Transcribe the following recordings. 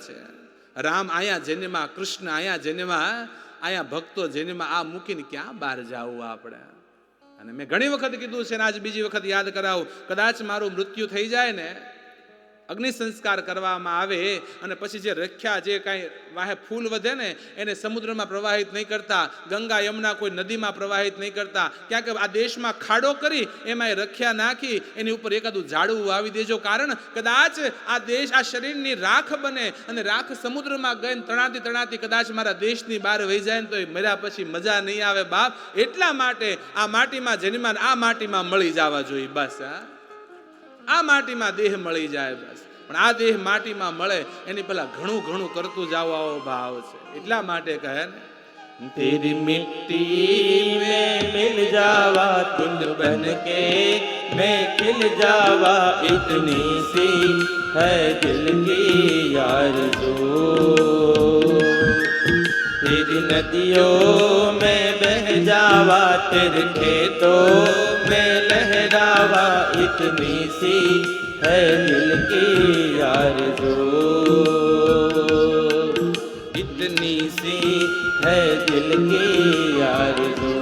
છે. રામ આયા જન્મમાં, કૃષ્ણ આયા જન્મમાં, આયા ભક્તો જન્મમાં, આ મૂકીને ક્યાં બહાર જાવું આપણે? અને મેં ઘણી વખત કીધું છે ને આજ બીજી વખત યાદ કરાવું, કદાચ મારું મૃત્યુ થઈ જાય ને, અગ્નિ સંસ્કાર કરવામાં આવે અને પછી જે રખ્યા જે કાંઈ વાહે ફૂલ વધે ને એને સમુદ્રમાં પ્રવાહિત નહીં કરતા, ગંગા યમુના કોઈ નદીમાં પ્રવાહિત નહીં કરતા, ક્યાંક આ દેશમાં ખાડો કરી એમાં રખ્યા નાખી એની ઉપર એકાદું ઝાડવું વાવી દેજો. કારણ કદાચ આ દેશ આ શરીરની રાખ બને અને રાખ સમુદ્રમાં ગઈને તણાતી તણાતી કદાચ મારા દેશની બહાર વહી જાય ને તો એ મર્યા પછી મજા નહીં આવે બાપ. એટલા માટે આ માટીમાં જન્માન આ માટીમાં મળી જવા જોઈએ બસ. આ માટીમાં દેહ મળી જાય બસ. પણ આ દેહ માટીમાં મળે એની પેલા ઘણું ઘણું કરતું જાવ આવો ભાવ છે. એટલા માટે કહે ને, तेरी मिट्टी में मिल जावा तुम बन के मैं खिल जावा इतनी सी है दिल की आरज़ू. तेरी नदियों में बह जावा तेरे खेतों में लहरावा इतनी सी है दिल की आरज़ू. इतनी सी है दिल की आरज़ू.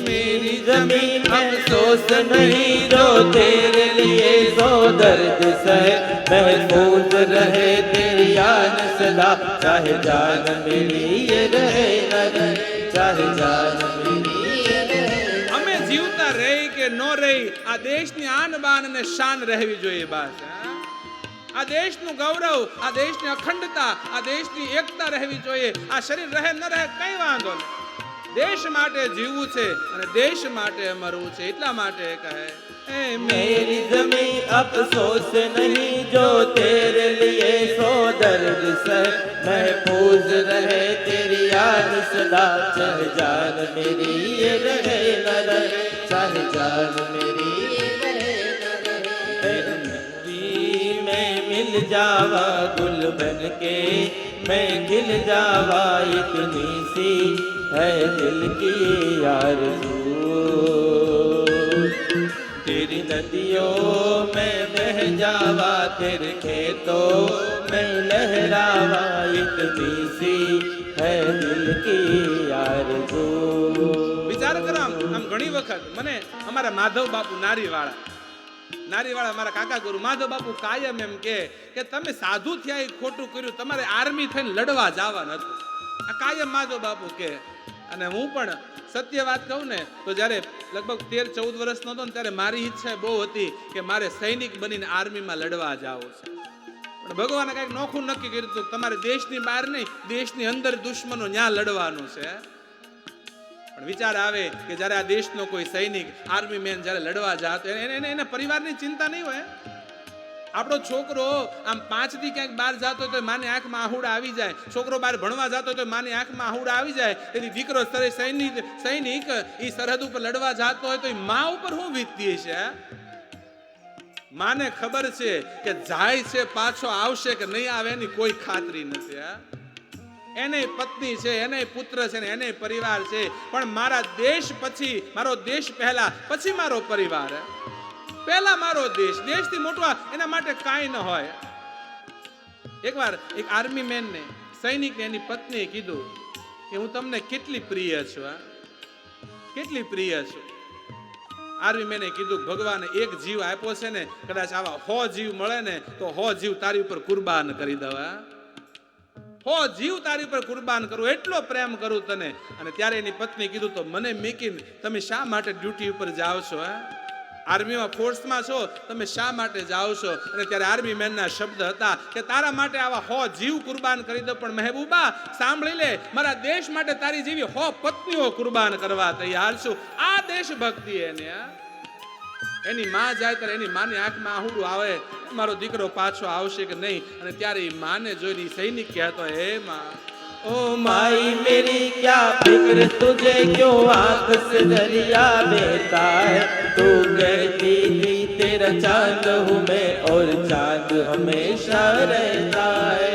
मेरी ज़मीन अफसोस नहीं जो तेरे लिए सो दर्द सहे, महफूज रहे तेरी याद सदा, चाहे जान मेरी ये रहे न रहे, चाहे जान मेरी ये रहे. અમે જીવતા રહી કે ન રહી આ દેશની આન બાન અને શાન રહેવી જોઈએ બસ. આ દેશનું ગૌરવ, આ દેશની અખંડતા, આ દેશની એકતા રહેવી જોઈએ. આ શરીર રહે ન રહે કઈ વાંધો નહીં. દેશ માટે જીવવું છે અને દેશ માટે મરવું છે. એટલા માટે કહે, मेरी ज़मीन अफसोस नहीं जो तेरे लिए सो दर्द सहे, महफूज रहे तेरी याद सदा, चाहे जान मेरी ये रहे न रहे, चाहे जान मेरी ये रहे न रहे. मिट्टी में मिल जावा गुल बन के मैं खिल जावा इतनी सी है दिल की आरज़ू. तेरी नदियों में बह जावा तेरे खेतों में लहरावा इतनी सी है दिल की आरज़ू. વિચાર કરો આમ ઘણી વખત મને અમારા માધવ બાપુ નારીવાળા મારા કાકા ગુરુ માધવ બાપુ કાયમ એમ કે તમે સાધુ થયા એ ખોટું કર્યું, તમારે આર્મી થઈને લડવા જવા નતું. આ કાયમ માધવ બાપુ કે. અને હું પણ સત્ય વાત કહું ને તો જ્યારે લગભગ 13-14 વર્ષનો હતો ને ત્યારે મારી ઈચ્છા બહુ હતી કે મારે સૈનિક બનીને આર્મીમાં લડવા જવું છે. પણ ભગવાને કંઈક નોખું નક્કી કર્યું હતું, તમારે દેશની બહાર નહીં દેશની અંદર દુશ્મનો ન્યા લડવાનું છે. પણ વિચાર આવે કે જ્યારે આ દેશનો કોઈ સૈનિક આર્મી મેન જ્યારે લડવા જાતો એને પરિવારની ચિંતા નહીં હોય. આપણો છોકરો આમ 5 દી ક્યાંક બહાર જતો હોય તો માની આંખમાં આહુડા આવી જાય, છોકરો બહાર ભણવા જતો હોય તો માની આંખમાં આહુડા આવી જાય. તેથી દીકરો સૈનિક એ સરહદ ઉપર લડવા જતો હોય તો એ મા ઉપર શું વીતતી છે? માને ખબર છે કે જાય છે પાછો આવશે કે નહીં આવે એની કોઈ ખાતરી નથી. એને પત્ની છે, એને પુત્ર છે ને એને પરિવાર છે. પણ મારા દેશ પછી, મારો દેશ પહેલા, પછી મારો પરિવાર. પહેલા મારો દેશ, દેશથી મોટો એના માટે કાંઈ ન હોય. એકવાર એક આર્મી મેનને, સૈનિકને એની પત્નીએ કીધું કે હું તમને કેટલી પ્રિય છું, કેટલી પ્રિય છું. આર્મી મેને કીધું ભગવાને એક જીવ આપ્યો છે ને, કદાચ આવા 100 જીવ મળે ને તો 100 જીવ તારી ઉપર કુરબાન કરી દવા, 100 જીવ તારી ઉપર કુરબાન કરું, એટલો પ્રેમ કરું તને. અને ત્યારે એની પત્ની કીધું તો મને મેકીને તમે શા માટે ડ્યુટી ઉપર જાઓ છો? આર્મીમાં ફોર્સમાં છો, તમે શા માટે જાઓ છો? અને ત્યારે આર્મી મેનના શબ્દ હતા કે તારા માટે આવા 100 જીવ કુરબાન કરી દો, પણ મહેબૂબા સાંભળી લે, મારા દેશ માટે તારી જેવી 100 પત્નીઓ કુરબાન કરવા તૈયાર છું. આ દેશભક્તિ એને. એની માં જાય ત્યારે એની માની આંખમાં આહુડું આવે, મારો દીકરો પાછો આવશે કે નહીં. અને ત્યારે એ માને જોઈને સૈનિક કહેતો, હે માં, ओ माई मेरी क्या फिक्र तुझे क्यों आंख से दरिया बहता है, तू कहती थी तेरा चांद हूँ मैं और चांद हमेशा रहता है,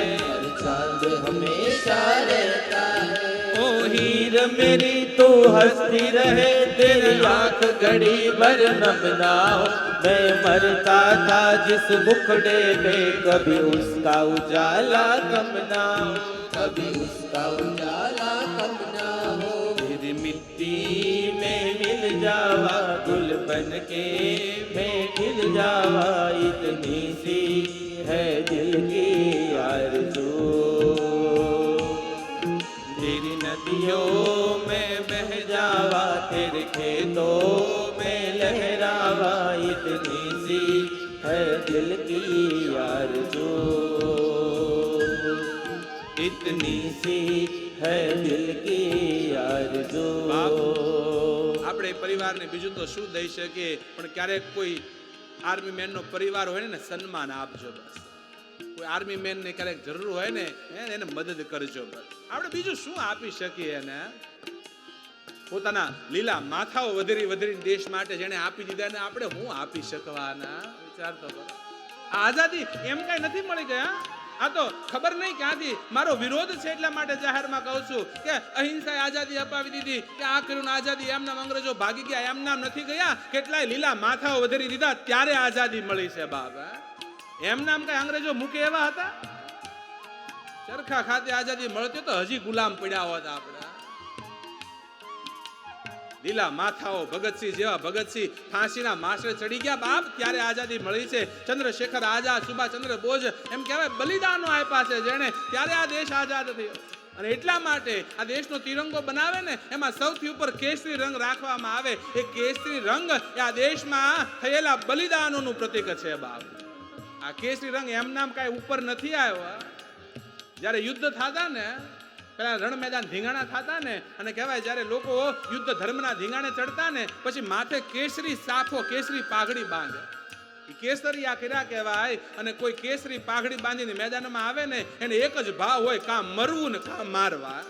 चांद हमेशा रहता है. ओ ही तस्वीर मेरी तू हंसती रहे, तेरी आंख घड़ी भर नम ना हो। मैं मरता था जिस मुखड़े में, कभी उसका उजाला कम ना हो, कभी उसका उजाला कम ना हो। तेरी मिट्टी में मिल जावा, गुल बन के मैं खिल जावा, इतनी सी है दिल की आरज़ू। तेरी नदियों में बह जावा, तेरे खेतों में लहरावा, इतनी सी है दिल की आरज़ू, इतनी सी है दिल की आरज़ू। આપણે પરિવારને બીજું તો શું દઈ શકીએ, પણ ક્યારેક કોઈ આર્મી મેનનો પરિવાર હોય ને સન્માન આપજો બસ. કોઈ આર્મી મેનને ક્યારેક જરૂર હોય ને એને મદદ કરજો બસ. આપણે બીજું શું આપી શકીએ એને? પોતાના લીલા માથાઓ વધેરી વધેરી દેશ માટે જેને આપી દીધા ને આપણે શું આપી શકવાના? વિચાર તો કરો. આ આઝાદી એમ કઈ નથી મળી ગયા. આ તો ખબર નહીં ક્યાંથી મારો વિરોધ છે એટલા માટે જાહેરમાં કહું છું કે અહિંસાએ આઝાદી અપાવી દીધી, કે આ કર્યું આઝાદી એમ નામ અંગ્રેજો ભાગી ગયા એમ નામ નથી ગયા. કેટલાય લીલા માથાઓ વધેરી દીધા ત્યારે આઝાદી મળી છે બાપ. એમ નામ કઈ અંગ્રેજો મૂકે એવા હતા? ચરખા ખાતે આઝાદી મળતી તો હજી ગુલામ પડ્યા હોત આપણે. લીલા માથાઓ ભગતસિંહ જેવા ભગતસિંહ ફાંસીના માસરે ચડી ગયા બાપ ત્યારે આઝાદી મળી છે. ચંદ્રશેખર આઝાદ, સુભાષચંદ્ર બોઝ એમ કહેવાય બલિદાનો આપ્યા છે જેણે, ત્યારે આ દેશ આઝાદ થયો. અને એટલા માટે આ દેશનો તિરંગો બનાવે ને એમાં સૌથી ઉપર કેસરી રંગ રાખવામાં આવે. એ કેસરી રંગ એ આ દેશમાં થયેલા બલિદાનોનું પ્રતીક છે બાપ. આ કેસરી રંગ એમ નામ કાંઈ ઉપર નથી આવ્યો. જ્યારે યુદ્ધ થતા ને પેલા રણ મેદાન ધીંગાણા થતા ને, અને કહેવાય જ્યારે લોકો યુદ્ધ ધર્મના ધીંગાણે ચડતા ને પછી માથે કેસરી સાફો કેસરી પાઘડી બાંધે. કેસરિયા કર્યા કહેવાય. અને કોઈ કેસરી પાઘડી બાંધીને મેદાનમાં આવે ને એને એક જ ભાવ હોય, કાં મરવું ને કાં મારવા.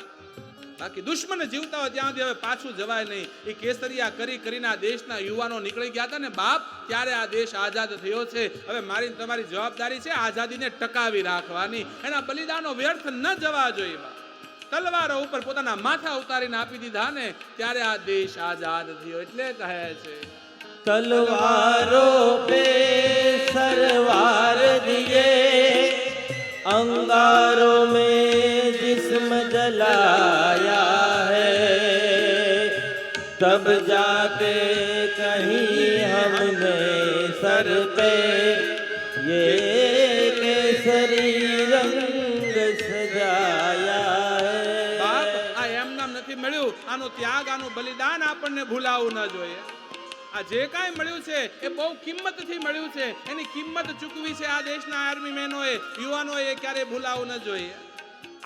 બાકી દુશ્મન જીવતા હોય ત્યાં સુધી હવે પાછું જવાય નહીં. એ કેસરિયા કરીને આ દેશના યુવાનો નીકળી ગયા હતા ને બાપ ત્યારે આ દેશ આઝાદ થયો છે. હવે મારી તમારી જવાબદારી છે આઝાદીને ટકાવી રાખવાની. એના બલિદાનો વ્યર્થ ન જવા જોઈએ બાપ. તલવારો ઉપર પોતાના માથા ઉતારીને આપી દીધા ને ત્યારે આ દેશ આઝાદ થયો. એટલે કહે છે तलवारों पे सरवार दिए, अंगारों में जिस्म जलाया है, तब जाके कहीं हमने सर पे ये केसरी रंग सजाया है. બાપ આ એમ નામ નથી મળ્યું. આનો ત્યાગ, આનું બલિદાન આપણને ભૂલાવું ન જોઈએ. આ જે કાંઈ મળ્યું છે એ બહુ કિંમતથી મળ્યું છે. એની કિંમત ચૂકવી છે આ દેશના આર્મી મેનોએ, યુવાનોએ ક્યારે ભૂલાવું ન જોઈએ.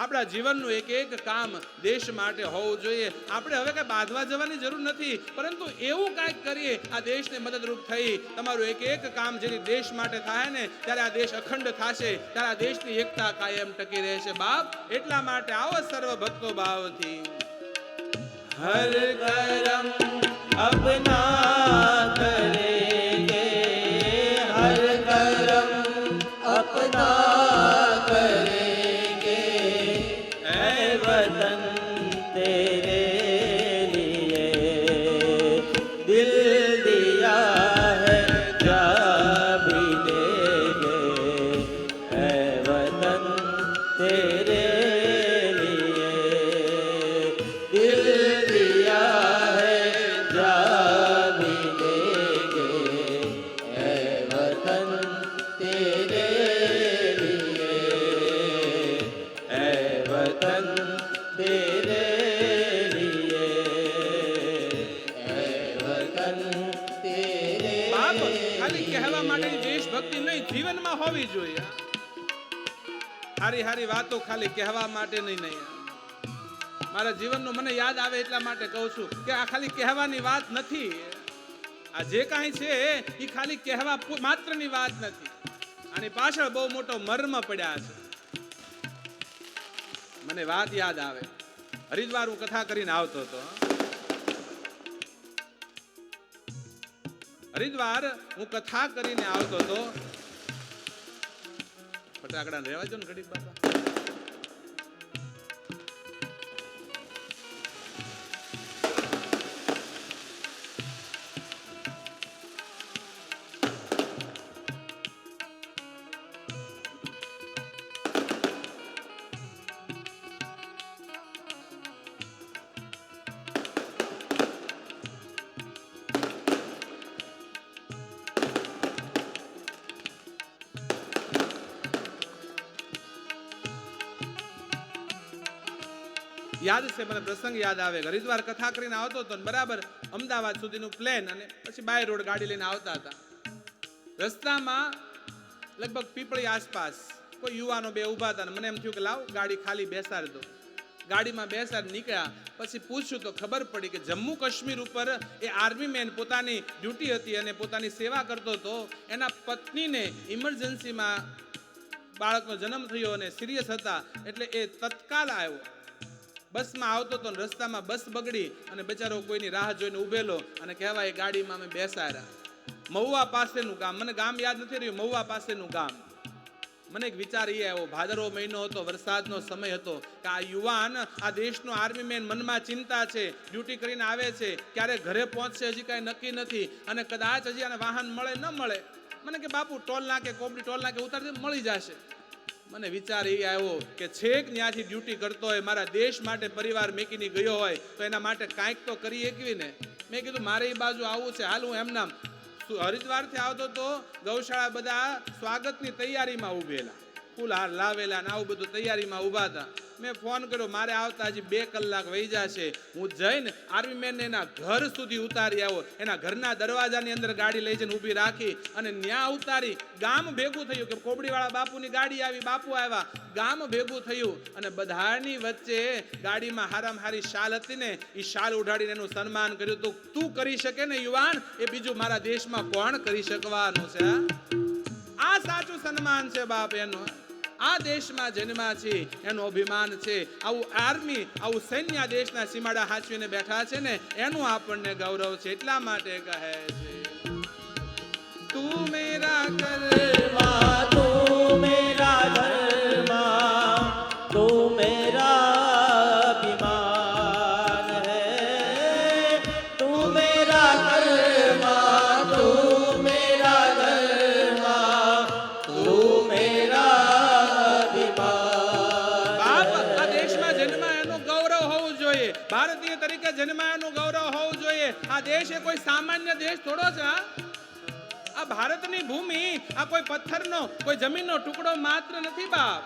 આપણા જીવનનું એક એક કામ દેશ માટે હોવું જોઈએ. આપણે હવે કઈ બાંધવા જવાની જરૂર નથી, પરંતુ એવું કાંઈક કરીએ આ દેશને મદદરૂપ થઈ. તમારું એક એક કામ જેથી દેશ માટે થાય ને ત્યારે આ દેશ અખંડ થશે, ત્યારે આ દેશની એકતા કાયમ ટકી રહેશે બાપ. એટલા માટે આવો સર્વ ભક્તો ભાવથી हर करम अपना करेंगे, हर करम अपना करेंगे, ऐ वतन तेरे लिए दिल दिया है जा भी देंगे, ऐ वतन तेरे જીવનમાં હોવી જોઈએ. હારી હારી વાતો ખાલી કહેવા માટે નહીં. મારા જીવનનું મને યાદ આવે એટલા માટે કહું છું કે આ ખાલી કહેવાની વાત નથી. આ જે કાંઈ છે એ ખાલી કહેવા માત્રની વાત નથી. આની પાછળ બહુ મોટો મર્મ પડ્યા છે. મને વાત યાદ આવે. હરિદ્વાર હું કથા કરીને આવતો હતો. હરિદ્વાર હું કથા કરીને આવતો હતો. ફટાકડા રહેવા જો ને ઘડીક બાપા. યાદ છે, મને પ્રસંગ યાદ આવે. હરિદ્વાર કથા કરીને આવતો હતો ને બરાબર અમદાવાદ સુધીનું પ્લેન, અને પછી બાય રોડ ગાડી લઈને આવતા હતા. રસ્તામાં લગભગ પીપળી આસપાસ કોઈ યુવાનો બે ઊભા હતા, મને એમ થયું કે લાવ ગાડી ખાલી બેસાડ દો. ગાડીમાં બેસાડ નીકળ્યા. પછી પૂછ્યું તો ખબર પડી કે જમ્મુ કાશ્મીર ઉપર એ આર્મી મેન પોતાની ડ્યુટી હતી અને પોતાની સેવા કરતો હતો. એના પત્નીને ઇમરજન્સીમાં બાળકનો જન્મ થયો અને સિરિયસ હતા, એટલે એ તત્કાલ આવ્યો. બસમાં આવતો હતો, રસ્તામાં બસ બગડી અને બચારો કોઈની રાહ જોઈને ઉભેલો અને કહેવાય ગાડીમાં અમે બેસાડ્યા. મહુવા પાસેનું ગામ, મને ગામ યાદ નથી રહ્યું, મહુવા પાસેનું ગામ. મને એક વિચાર એ આવ્યો, ભાદરવો મહિનો હતો, વરસાદનો સમય હતો, કે આ યુવાન, આ દેશનો આર્મી મેન, મનમાં ચિંતા છે, ડ્યુટી કરીને આવે છે, ક્યારે ઘરે પહોંચશે હજી કાંઈ નક્કી નથી, અને કદાચ હજી આને વાહન મળે ન મળે. મને કે બાપુ ટોલ નાકે, કોબડી ટોલ નાકે ઉતારી દે, મળી જશે. મને વિચાર એ આવ્યો કે છેક ત્યાંથી ડ્યુટી કરતો હોય, મારા દેશ માટે પરિવાર મેકીને ગયો હોય, તો એના માટે કાંઈક તો કરી એકવી ને. મેં કીધું મારે એ બાજુ આવવું છે, હાલ હું એમના હરિદ્વારથી આવતો તો ગૌશાળા બધા સ્વાગતની તૈયારીમાં ઉભેલા, ફૂલહાર લાવેલા ને આવું બધું તૈયારીમાં ઊભા હતા. મેં ફોન કર્યો, મારે આવતા હજી 2 કલાક વહી જશે. હું જઈને આર્મી મેનને એના ઘર સુધી ઉતારી આવ્યો. એના ઘરના દરવાજાની અંદર ગાડી લઈ જઈને ઊભી રાખી અને ન્યા ઉતારી. ગામ ભેગું થયું કે કોબડીવાળા બાપુની ગાડી આવી, બાપુ આવ્યા. ગામ ભેગું થયું અને બધાની વચ્ચે ગાડીમાં હારામાં હારી શાલ હતી ને, એ શાલ ઉઢાડીને એનું સન્માન કર્યું. તો તું કરી શકે ને યુવાન, એ બીજું મારા દેશમાં કોણ કરી શકવાનું છે? આ સાચું સન્માન છે બાપ એનું. આ દેશમાં જન્મા છે એનું અભિમાન છે. આવું આર્મી, આવું સૈન્ય દેશના સીમાડા હાચવીને બેઠા છે ને, એનું આપણને ગૌરવ છે. એટલા માટે કહે છે, તું મેરા कर्मा तू मेरा धर्मा तू मेरा अभिमान है, तू मेरा कर्मा तू मेरा धर्मा तू मेरा अभिमान. બાપ, આ દેશમાં જન્મા એનું ગૌરવ હોવું જોઈએ. ભારતીય તરીકે જન્મા એનું ગૌરવ હોવું જોઈએ. આ દેશ એ કોઈ સામાન્ય દેશ થોડો છે. આ ભારતની ભૂમિ આ કોઈ પથ્થરનો, કોઈ જમીનનો ટુકડો માત્ર નથી બાપ.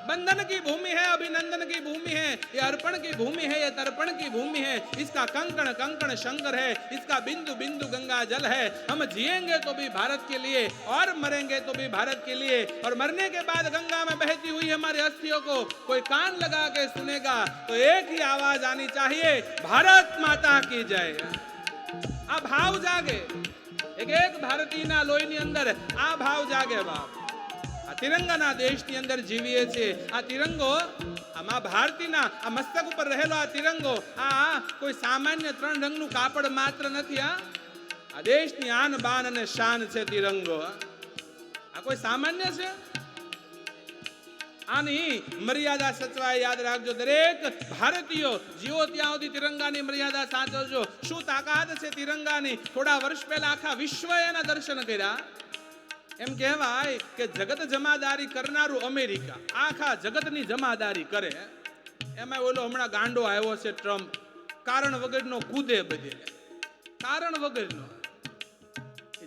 बंधन की भूमि है, अभिनंदन की भूमि है, ये अर्पण की भूमि है, ये तर्पण की भूमि है. इसका कंकण कंकण शंकर है, इसका बिंदु बिंदु गंगा जल है. हम जिएंगे तो भी भारत के लिए और मरेंगे तो भी भारत के लिए. और मरने के बाद गंगा में बहती हुई हमारी अस्थियों को कोई कान लगा के सुनेगा तो एक ही आवाज आनी चाहिए, भारत माता की जय. આ ભાવ જાગે. એક ભારતીયના લોહીની અંદર આ ભાવ જાગે બાપ. આ તિરંગાના દેશની અંદર જીવીએ છીએ. આ તિરંગો, આ મા ભારતીના આ મસ્તક ઉપર રહેલો આ તિરંગો, આ કોઈ સામાન્ય 3 રંગનું કાપડ માત્ર નથી. આ દેશની આન બાન અને શાન છે તિરંગો. આ કોઈ સામાન્ય છે? આની મર્યાદા સચવાય, યાદ રાખજો. દરેક ભારતીયો જીવો ત્યાં સુધી તિરંગાની મર્યાદા સાચવજો. શું તાકાત છે તિરંગાની! થોડા વર્ષ પહેલા આખા વિશ્વએ એના દર્શન કર્યા. એમ કહેવાય કે જગત જમાદારી કરનારું અમેરિકા આખા જગતની જમાદારી કરે. એમાં ઓલો હમણાં ગાંડો આવ્યો છે ટ્રમ્પ, કારણ વગરનો કૂદે બધે, કારણ વગરનો.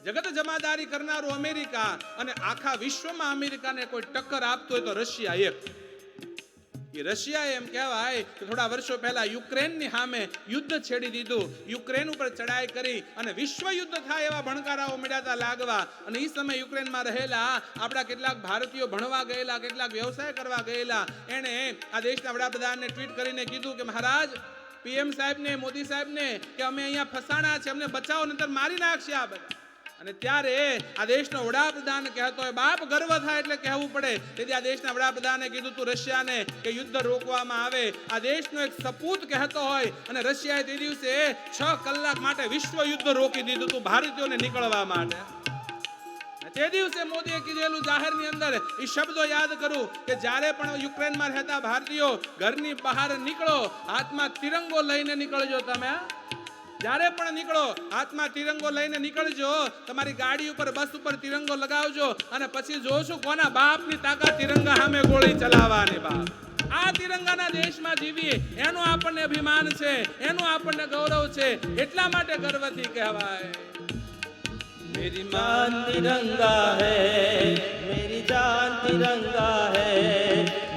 જગત જમાદારી કરનારું અમેરિકા, અને આખા વિશ્વમાં અમેરિકાને કોઈ ટક્કર આપતો હોય તો રશિયા એક. એ રશિયાએ એમ કહેવાય કે થોડા વર્ષો પહેલા યુક્રેનની સામે યુદ્ધ છેડી દીધું. યુક્રેન ઉપર ચડાઈ કરી અને વિશ્વ યુદ્ધ થાય એવા ભણકારાઓ મળ્યા લાગવા. અને એ સમય યુક્રેનમાં રહેલા આપણા કેટલાક ભારતીયો ભણવા ગયેલા, કેટલાક વ્યવસાય કરવા ગયેલા, એણે આ દેશના વડાપ્રધાનને ટ્વીટ કરીને કીધું કે મહારાજ, પીએમ સાહેબને, મોદી સાહેબને કે અમે અહીંયા ફસાણા છે, અમને બચાવો નહીતર મારી નાખશે આ બધા. અને ત્યારે આ દેશનો વડાપ્રધાન કહેતો હોય, બાપ ગર્વ થાય એટલે કહેવું પડે. તેથી આ દેશના વડાપ્રધાને કીધું તું રશિયાને કે યુદ્ધ રોકવામાં આવે. આ દેશનો એક સપૂત કહેતો હોય, અને રશિયાએ તે દિવસે 6 કલાક માટે વિશ્વ યુદ્ધ રોકી દીધું તું ભારતીયોને નીકળવા માટે. તે દિવસે મોદીએ કીધેલું જાહેરની અંદર એ શબ્દો યાદ કરું કે જ્યારે પણ યુક્રેનમાં રહેતા ભારતીયો ઘરની બહાર નીકળો, હાથમાં તિરંગો લઈને નીકળજો. તમે જ્યારે પણ નીકળો હાથમાં તિરંગો લઈને નીકળજો. તમારી ગાડી ઉપર, બસ ઉપર તિરંગો લગાવજો, અને પછી જોશું કોના બાપની તાકાત તિરંગા સામે ગોળી ચલાવવાની. બાપ, આ તિરંગાના દેશમાં જીવીએ એનું આપણને અભિમાન છે, એનું આપણને ગૌરવ છે. એટલા માટે ગર્વથી કહેવાય, मेरी मान तिरंगा है, मेरी जान तिरंगा है,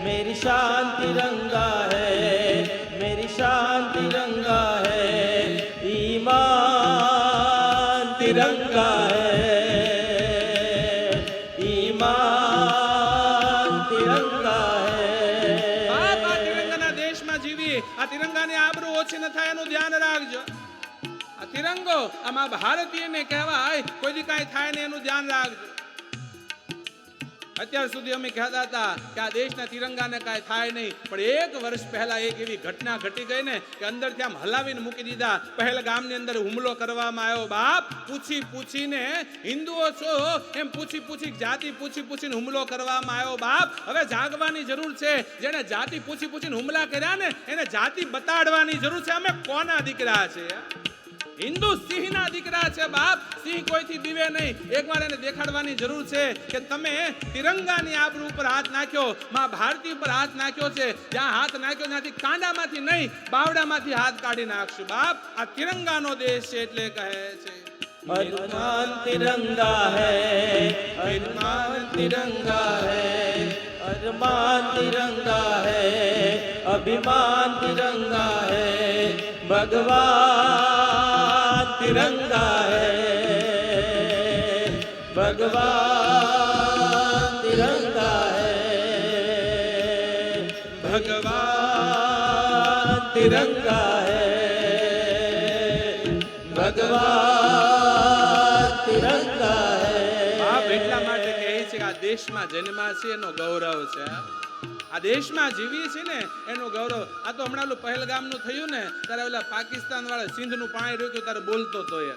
मेरी शान तिरंगा है, मेरी આ તિરંગાની આબરૂ ઓછી ન થાય એનું ધ્યાન રાખજો. આ તિરંગો આમાં ભારતીયને કહેવાય, કોઈ દી કાંઈ થાય ને એનું ધ્યાન રાખજો. અત્યાર સુધી અમે કહેતા હતા કે આ દેશના તિરંગાને કાંઈ થાય નહીં, પણ એક વર્ષ પહેલા એક એવી ઘટના ઘટી ગઈ ને કે અંદરથી આમ હલાવીને મૂકી દીધા. પહેલગામની અંદર હુમલો કરવામાં આવ્યો. બાપ, પૂછી પૂછીને હિન્દુઓ છો એમ પૂછી જાતિ પૂછીને હુમલો કરવામાં આવ્યો. બાપ, હવે જાગવાની જરૂર છે. જેને જાતિ પૂછીને હુમલા કર્યા ને એને જાતિ બતાડવાની જરૂર છે. અમે કોના દીકરા છે? હિન્દુ સિંહના દીકરા છે. બાપ, સિંહ કોઈથી બીવે નહીં. એકવાર એને દેખાડવાની જરૂર છે કે તમે તિરંગાની આબરૂ ઉપર હાથ નાખ્યો, માં ભારતી ઉપર હાથ નાખ્યો છે. જ્યાં હાથ નાખ્યો ત્યાંથી કાંડામાંથી નહીં, બાવડામાંથી હાથ કાઢી નાખશું. બાપ, આ તિરંગાનો દેશ છે એટલે કહે છે અરમાન તિરંગા હૈ, અરમાન તિરંગા હૈ, અરમાન તિરંગા હૈ, અભિમાન તિરંગા હૈ, ભગવાન તિરંગા હૈ, ભગવાન તિરંગા હૈ, ભગવાન તિરંગા હૈ, ભગવાન તિરંગા હૈ. બાપ એટલા માટે કહે છે કે આ દેશમાં જન્મા છે એનો ગૌરવ છે. આ દેશમાં જીવીએ છીએ ને એનું ગૌરવ. આ તો હમણાં ઓલું પહેલગામનું થયું ને ત્યારે ઓલા પાકિસ્તાન વાળા સિંધનું પાણી રોક્યું ત્યારે બોલતો તો એ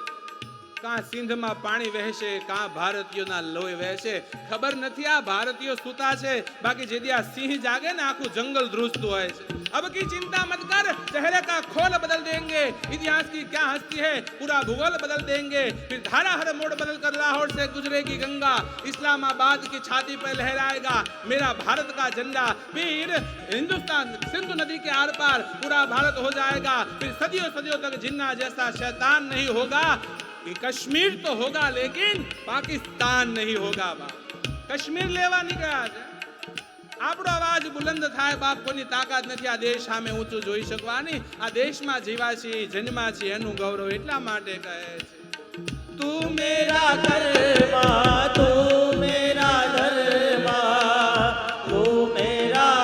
કાં સિંધમાં પાણી વહેશે કાં ભારતીયોના લોહી વહેશે. ખબર નથી આ ભારતીયો સૂતા છે, બાકી જેદી આ સિંહ જાગે ને આખું જંગલ ધ્રુજતું હોય છે. अब की चिंता मत कर, चेहरे का खोल बदल देंगे, इतिहास की क्या हस्ती है, पूरा भूगोल बदल देंगे. फिर धारा हर मोड़ बदल कर लाहौर से गुजरेगी गंगा, इस्लामाबाद की छाती पर लहराएगा मेरा भारत का झंडा. फिर हिंदुस्तान सिंधु नदी के आर पार पूरा भारत हो जाएगा. फिर सदियों सदियों तक जिन्ना जैसा शैतान नहीं होगा. कश्मीर तो होगा लेकिन पाकिस्तान नहीं होगा. कश्मीर लेवा નીકળ્યા છે. આપણો અવાજ બુલંદ થાય. બાપ, કોઈની તાકાત નથી આ દેશ સામે ઊંચું જોઈ શકવાની. આ દેશમાં જીવાશી જન્માશી એનું ગૌરવ એટલા માટે કહે છે તું મેરા કર્મા, તું મેરા ધર્મા, તું મેરા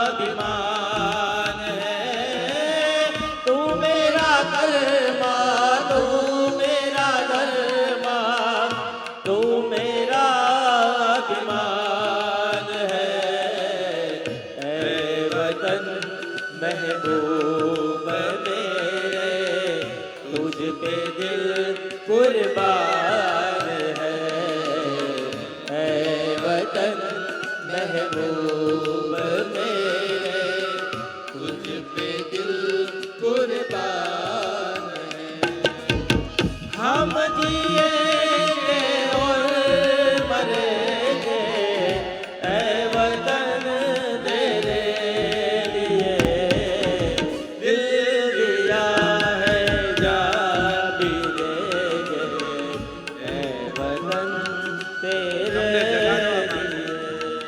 અભિમાન હૈ. તું મેરા કર્મા, તું મેરા ધર્મા, તું મેરા અભિમાન હૈ. વતન महबूब मेरे तुझ पे दिल कुर्बान है वतन महबूब मेरे तुझ पे दिल कुर्बान है. हम जिएंगे और मरेंगे ऐ वतन तेरे लिए. दिल दिया है जा भी देंगे ऐ वतन तेरे लिए.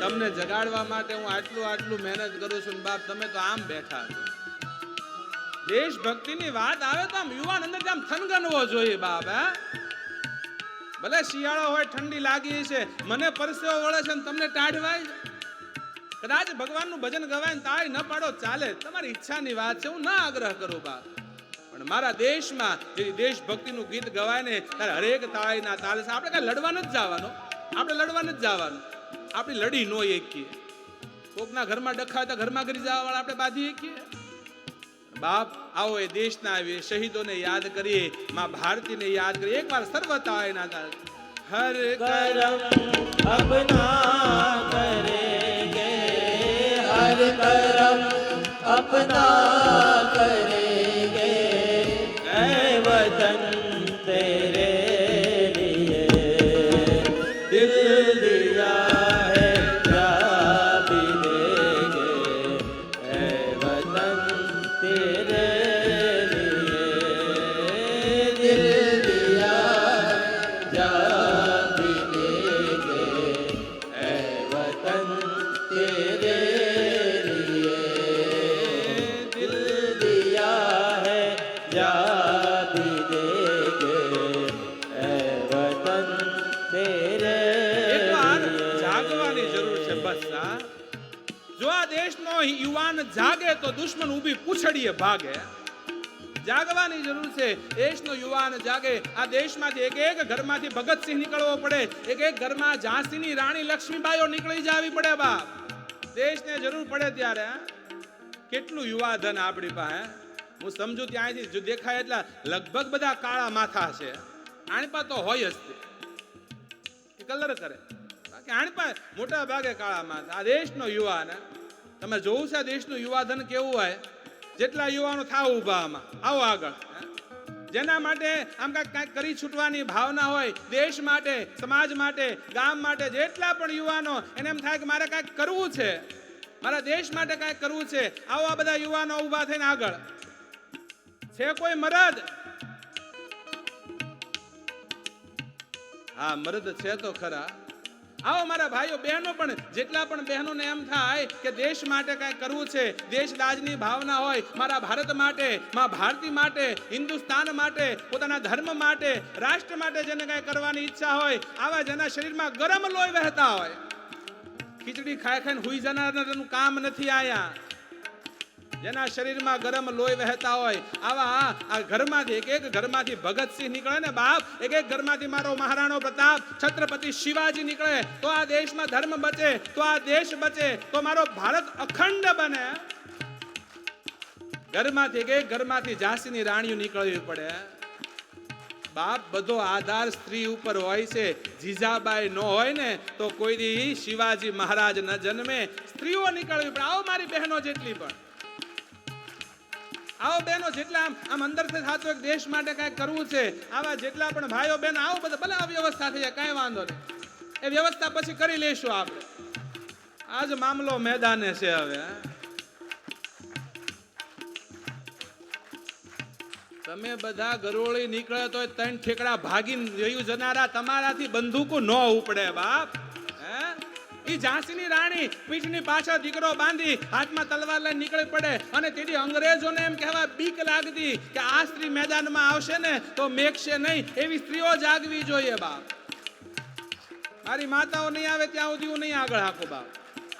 તમને જગાડવા માટે હું આટલું મહેનત કરું છું ને બાપ તમે તો આમ બેઠા છો. દેશભક્તિની વાત આવે તો આમ યુવાન અંદર આમ થનગનવો જોઈએ બાપ. ભલે શિયાળો હોય, ઠંડી લાગી છે, મને પરસેવો વળે છે ને તમને ટાઢવાય છે. કદાચ ભગવાનનું ભજન ગવાય ને તાળી ન પાડો ચાલે, તમારી ઈચ્છાની વાત છે, હું ના આગ્રહ કરું બાપ. પણ મારા દેશમાં જે દેશભક્તિનું ગીત ગવાય ને ત્યારે હરેક તાળીના તાલે છે. આપણે કઈ લડવા નથી જવાનું, આપણે લડી નો એકીએ. કોકના ઘરમાં ડખા હતા ઘરમાં કરી જવા વાળા આપણે બાંધી એકીએ. બાપ, આવો એ દેશના શહીદોને યાદ કરીએ, માં ભારતીને યાદ કરીએ. એકવાર સર્વ તાળીના તાલે હર करम अपना करेंगे, हर करम अपना करेंगे ऐ वतन तेरे लिए. दिल दिया है जा भी देंगे ऐ वतन तेरे लिए. दिल दिया जा भी देंगे ऐ वतन तेरे लिए. दिल दिया है जा भी देंगे ऐ वतन तेरे એકવાર लिए. જાગવાની જરૂર છે. બસ જો આ દેશનો યુવાન જાગે તો દુશ્મન ઊભી પૂછડીએ ભાગે. જાગવાની જરૂર છે. દેશનો યુવાન જાગે. આ દેશમાંથી એક એક ઘરમાંથી ભગતસિંહ નીકળવો પડે, એક એક ઘરમાં ઝાંસીની રાણી લક્ષ્મીબાઈઓ નીકળી જવી પડે બાપ. દેશને જરૂર પડે ત્યારે. કેટલું યુવા ધન આપણી પાસે. હું સમજુ ત્યાંથી જો દેખાય એટલા લગભગ બધા કાળા માથા છે. આણપા તો હોય જ તે કલર કરે, બાકી આણપા મોટા ભાગે કાળા માથા. આ દેશનો યુવાન, તમે જોવું છે આ દેશનું યુવાધન કેવું હોય. જેટલા યુવાનો થાવ ઉભા આમાં આવો આગળ, જેના માટે આમ કાંઈક કરી છૂટવાની ભાવના હોય, દેશ માટે, સમાજ માટે, ગામ માટે, જેટલા પણ યુવાનો એને એમ થાય કે મારે કાંઈક કરવું છે, મારા દેશ માટે કાંઈક કરવું છે, આવો આ બધા યુવાનો ઉભા થઈને આગળ. છે કોઈ મરદ? હા મરદ છે તો ખરા. આવો મારા ભાઈઓ બહેનો, પણ જેટલા પણ બહેનોને એમ થાય કે દેશ માટે કાંઈ કરવું છે, દેશ દાજની ભાવના હોય, મારા ભારત માટે, મા ભારતી માટે, હિન્દુસ્તાન માટે, પોતાના ધર્મ માટે, રાષ્ટ્ર માટે જેને કાંઈ કરવાની ઈચ્છા હોય, આવા જેના શરીરમાં ગરમ લોહી વહેતા હોય, ખીચડી ખાઈ ખાઈને હુઈ જનારનું કામ નથી આયા, જેના શરીરમાં ગરમ લોહી વહેતા હોય, આવા આ ઘરમાંથી એક એક ઘરમાંથી ભગતસિંહ નીકળે ને બાપ, એક એક ઘરમાંથી મારો મહારાણો પ્રતાપ, છત્રપતિ શિવાજી નીકળે તો આ દેશમાં ધર્મ બચે, તો આ દેશ બચે, તો મારો ભારત અખંડ બને. ઘરમાંથી એક એક ઘરમાંથી ઝાંસીની રાણીઓ નીકળવી પડે બાપ. બધો આધાર સ્ત્રી ઉપર હોય છે. જીજાબાઈ ન હોય ને તો કોઈ દી શિવાજી મહારાજ ન જન્મે. સ્ત્રીઓ નીકળવી પડે. આવો મારી બહેનો જેટલી પણ, આવો બહેનો જેટલા આમ અંદરથી થતું એક દેશ માટે કાંઈ કરવું છે, આવા જેટલા પણ ભાઈઓ બહેનો આવો બધા ભલે આ વ્યવસ્થા થઈ જાય, કાંઈ વાંધો નહીં, એ વ્યવસ્થા પછી કરી લેશું આપણે. આજ મામલો મેદાને છે. હવે તમે બધા ગરોળી નીકળે તો 3 ઠેકડા ભાગીને જયું જનારા તમારાથી બંદૂકો ન ઉપડે બાપ. ઈ ઝાંસીની રાણી પીઠની પાછળ દીકરો બાંધી હાથમાં તલવાર લઈને નીકળી પડે, અને તેથી અંગ્રેજોને એમ કહેવા બીક લાગતી કે આ સ્ત્રી મેદાનમાં આવશે ને તો મેકશે નહીં. એવી સ્ત્રીઓ જાગવી જોઈએ બાપ. મારી માતાઓ નહીં આવે ત્યાં સુધી હું નહીં આગળ હાકો બાપ.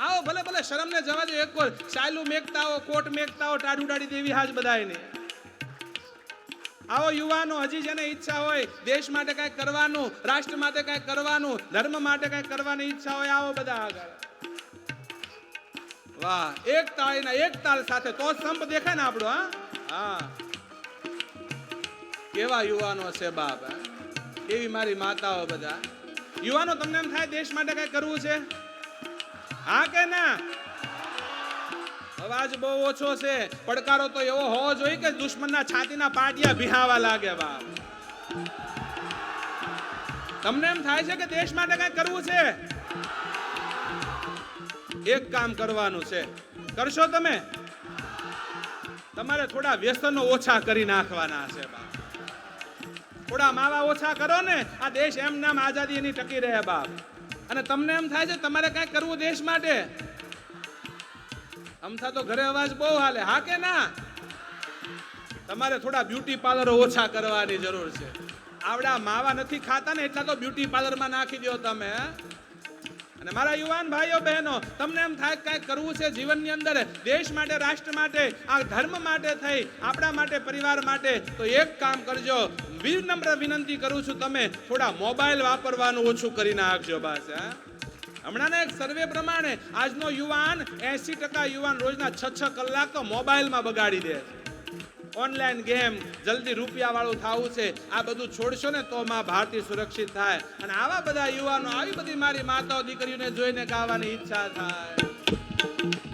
આવો ભલે ભલે શરમને જવા દો, એક વાર સાયલું મેકતા હો, કોટ મેકતા હો, ટાડું ડાડી દેવી હાજ બધાયને. આવો યુવાનો, હજી જેને ઈચ્છા હોય દેશ માટે કાંઈક કરવાનું, રાષ્ટ્ર માટે કાંઈક કરવાનું, ધર્મ માટે કાંઈક કરવાની ઈચ્છા હોય, આવો બધા આગળ. વાહ, એક તાળીના એક તાળ સાથે તો સંપ દેખાય ને આપણો. હા, કેવા યુવાનો છે બાપ, કેવી મારી માતાઓ બધા. યુવાનો, તમને એમ થાય દેશ માટે કાંઈક કરવું છે? હા કે ના? અવાજ બહુ ઓછો છે. પડકારો તો એવો હોવો જોઈએ કે દુશ્મનના છાતીના પાટિયા ભીહાવા લાગે બાપ. તમને એમ થાય છે કે દેશ માટે કઈ કરવું છે? એક કામ કરવાનું છે, કરશો તમે? તમારે થોડા વ્યસનો ઓછા કરી નાખવાના છે બાપ. થોડા માવા ઓછા કરો ને, આ દેશ એમ નામ આઝાદી એની ટકી રહે બાપ. અને તમને એમ થાય છે તમારે કઈ કરવું દેશ માટે? અમથા તો ઘરે અવાજ બહુ હાલે. હા કે ના? તમારે થોડા બ્યુટી પાર્લરો ઓછા કરવાની જરૂર છે. આવડા માવા નથી ખાતા ને એટલા તો બ્યુટી પાર્લરમાં નાખી દો તમે. અને મારા યુવાન ભાઈઓ બહેનો, તમને એમ થાય કાંઈક કરવું છે જીવનની અંદર, દેશ માટે, રાષ્ટ્ર માટે, આ ધર્મ માટે થઈ, આપણા માટે, પરિવાર માટે, તો એક કામ કરજો. વિનમ્ર વિનંતી કરું છું, તમે થોડા મોબાઈલ વાપરવાનું ઓછું કરી નાખજો બસ. હમણાંના એક સર્વે પ્રમાણે આજનો યુવાન 80% યુવાન રોજના 6 કલાક તો મોબાઈલમાં બગાડી દે. ઓનલાઈન ગેમ, જલ્દી રૂપિયા વાળું થવું છે, આ બધું છોડશો ને તો માં ભારતી સુરક્ષિત થાય. અને આવા બધા યુવાનો, આવી બધી મારી માતાઓ દીકરીઓને જોઈને ગાવાની ઈચ્છા થાય.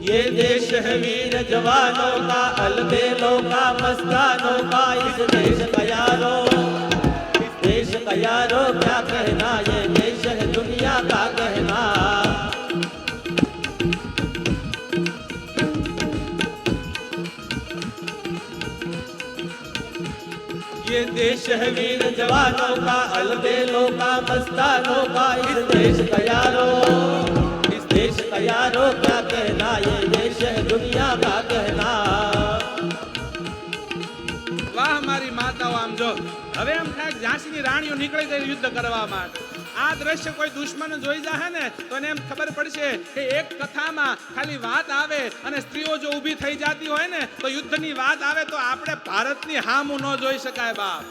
ये देश है वीर जवानों का, अलबेलों का, मस्तानों का, इस देश का यारो, इस देश का यारो क्या कहना, ये देश है दुनिया का कहना. ये देश है वीर जवानों का, अलबेलों का, मस्तानों का, इस देश का यारो, इस देश का यारो क्या कहना, ये देश है दुनिया का कहना. વાહ મારી માતાઓ, આમ જો હવે એમ થાય ઝાંસીની રાણીઓ નીકળી ગઈ યુદ્ધ કરવા માટે. આ દ્રશ્ય કોઈ દુશ્મન જોઈ જાહે ને તો એને એમ ખબર પડશે કે એક કથામાં ખાલી વાત આવે અને સ્ત્રીઓ જો ઊભી થઈ જતી હોય ને તો યુદ્ધની વાત આવે તો આપણે ભારતની હામું ન જોઈ શકાય બાપ.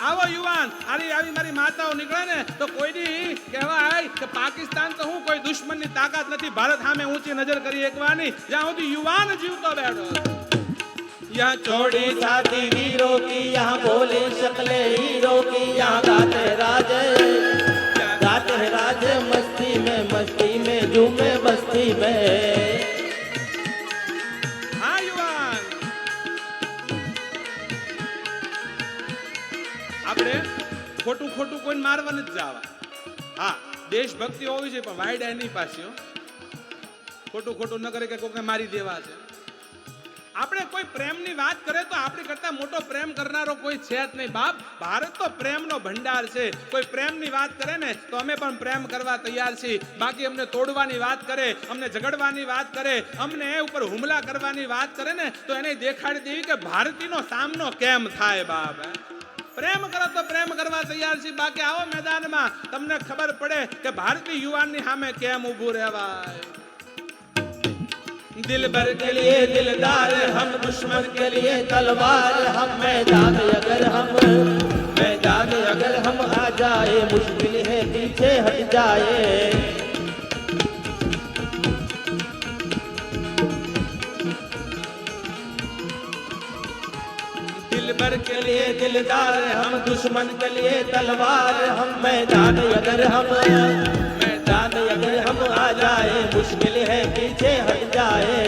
આવો યુવાન આવી મારી માતાઓ નીકળે ને તો કોઈની કહેવાય કે પાકિસ્તાન તો હું કોઈ દુશ્મનની તાકાત નથી ભારત સામે ઊંચી નજર કરી એકવાની જ્યાં સુધી યુવાન જીવતો બેઠો. यहाँ चौड़ी साथी वीरों की यहाँ बोले शक्ले हीरो की यहाँ गाते राजे मस्ती में झूमे बस्ती में. हाँ युवान આપણે ખોટું કોઈ મારવા નથી જવા. હા દેશભક્તિ હોવી છે પણ વાયડા એની પાસે ખોટું ન કરે કે કોઈને મારી દેવા છે. આપણે કોઈ પ્રેમની વાત કરે તો આપણી કરતા મોટો પ્રેમ કરનારો કોઈ છે જ નહીં બાપ. ભારત તો પ્રેમનો ભંડાર છે. કોઈ પ્રેમની વાત કરે ને તો અમે પણ પ્રેમ કરવા તૈયાર છીએ. બાકી અમને તોડવાની વાત કરે, અમને ઝઘડવાની વાત કરે, અમને ઉપર હુમલા કરવાની વાત કરે ને તો એને દેખાડી દેવી કે ભારતીયનો સામનો કેમ થાય બાપ. પ્રેમ કરો તો પ્રેમ કરવા તૈયાર છીએ. બાકી આવો મેદાનમાં તમને ખબર પડે કે ભારતીય યુવાનની સામે કેમ ઊભું રહેવાય. दिल भर के लिए दिलदार हम दुश्मन के लिए तलवार हम मैदान अगर हम आ जाए मुश्किल है पीछे हट जाए. दिल भर के लिए दिलदार हम दुश्मन के लिए तलवार हम मैदान अगर हम आ जाए मुश्किल है पीछे हट जाए.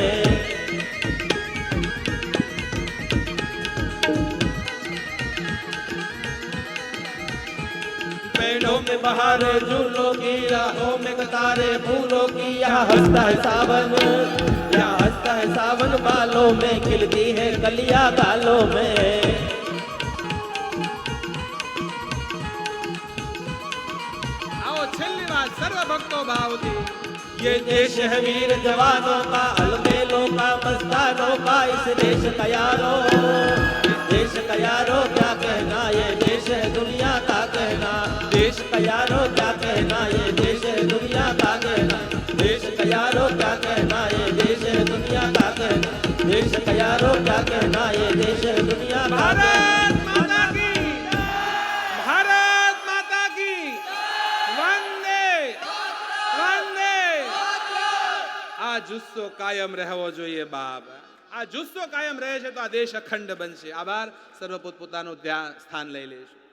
पेड़ों में बहार झूलों की राहों में कतारे फूलों की यहाँ हंसता है सावन बालों में खिलती है कलियां गालों में. सर्व भक्तों भावती ये देश है वीर जवानों का अलबेलों का मस्तानों का. इस देश का यारों क्या कहना ये देश है दुनिया का कहना. देश का यारों क्या कहना ये देश है दुनिया का कहना. देश का यारों क्या कहना ये देश है दुनिया का कहना. देश का यारों क्या कहना ये देश है दुनिया का कहना. આ જુસ્સો કાયમ રહેવો જોઈએ બાપ. આ જુસ્સો કાયમ રહે છે તો આ દેશ અખંડ બનશે. આભાર. સર્વ પોતપોતાનું ત્યાં સ્થાન લઈ લેશું.